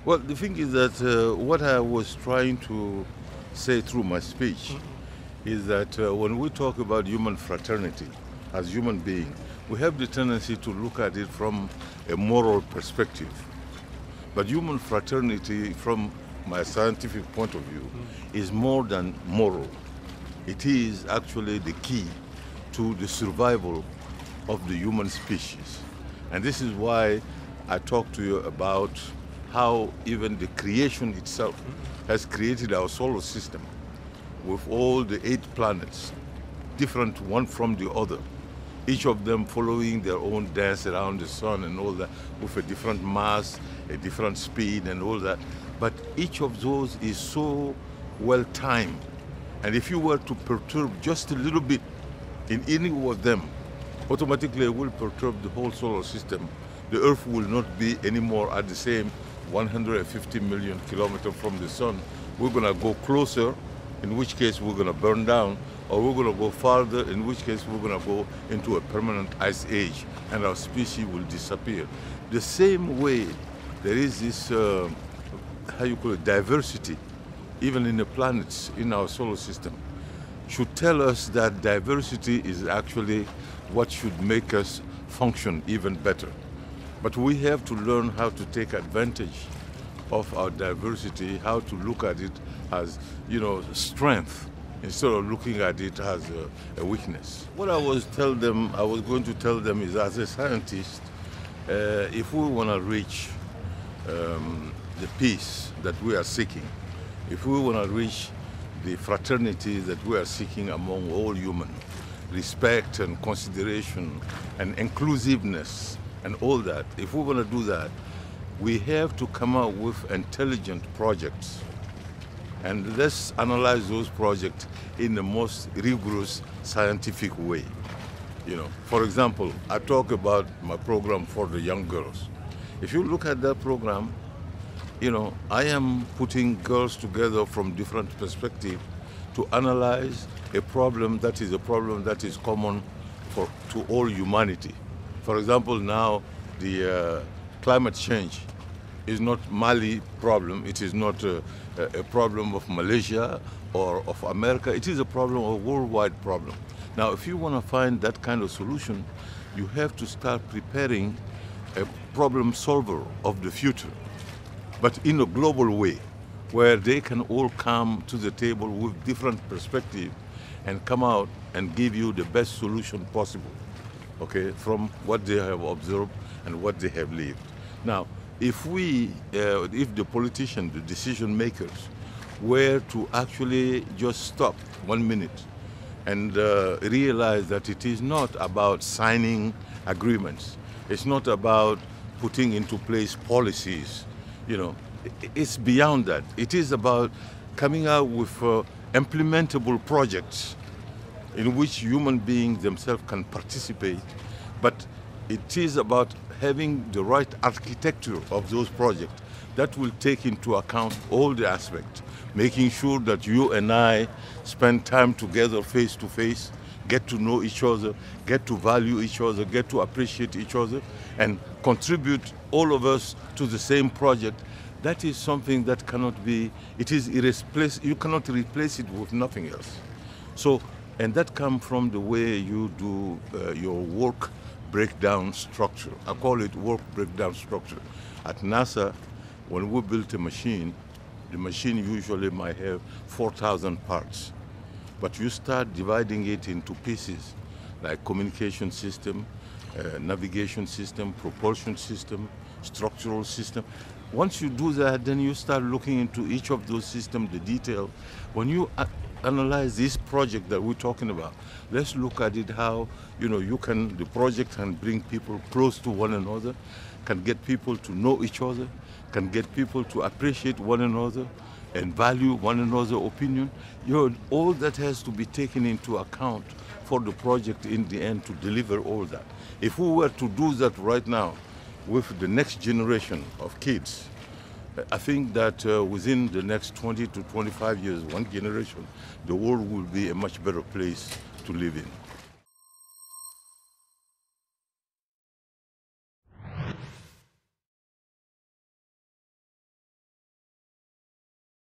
Well, the thing is that what I was trying to say through my speech is that when we talk about human fraternity as human beings, we have the tendency to look at it from a moral perspective. But human fraternity, from my scientific point of view, is more than moral. It is actually the key to the survival of the human species. And this is why I talk to you about how even the creation itself has created our solar system with all the 8 planets, different one from the other, each of them following their own dance around the sun and all that, with a different mass, a different speed and all that. But each of those is so well timed. And if you were to perturb just a little bit in any of them, automatically it will perturb the whole solar system. The Earth will not be anymore at the same 150 million kilometers from the sun. We're going to go closer, in which case we're going to burn down, or we're going to go farther, in which case we're going to go into a permanent ice age, and our species will disappear. The same way there is this, how you call it, diversity, even in the planets in our solar system, should tell us that diversity is actually what should make us function even better. But we have to learn how to take advantage of our diversity, how to look at it as, strength, instead of looking at it as a weakness. What I was going to tell them is, as a scientist, if we want to reach the peace that we are seeking, if we want to reach the fraternity that we are seeking among all humans, respect and consideration and inclusiveness and all that, if we're going to do that, we have to come up with intelligent projects. And let's analyze those projects in the most rigorous scientific way. For example, I talk about my program for the young girls. If you look at that program, I am putting girls together from different perspectives to analyze a problem that is common to all humanity. For example, now the climate change is not Mali problem. It is not a problem of Malaysia or of America. It is a problem, a worldwide problem. Now, if you want to find that kind of solution, you have to start preparing a problem solver of the future, but in a global way, where they can all come to the table with different perspectives and come out and give you the best solution possible, okay, from what they have observed and what they have lived. Now, if the politicians, the decision makers, were to actually just stop 1 minute and realize that it is not about signing agreements, it's not about putting into place policies, it's beyond that. It is about coming out with implementable projects in which human beings themselves can participate, but it is about having the right architecture of those projects that will take into account all the aspects, making sure that you and I spend time together face to face, get to know each other, get to value each other, get to appreciate each other, and contribute all of us to the same project. That is something that cannot be, it is irreplaceable. You cannot replace it with nothing else. So, and that comes from the way you do your work breakdown structure. I call it work breakdown structure. At NASA, when we built a machine, the machine usually might have 4,000 parts. But you start dividing it into pieces, like communication system, navigation system, propulsion system, structural system. Once you do that, then you start looking into each of those systems, the detail. When you analyze this project that we're talking about, let's look at it how, the project can bring people close to one another, can get people to know each other, can get people to appreciate one another and value one another's opinion. All that has to be taken into account for the project in the end to deliver all that. If we were to do that right now with the next generation of kids, I think that within the next 20 to 25 years, one generation, the world will be a much better place to live in.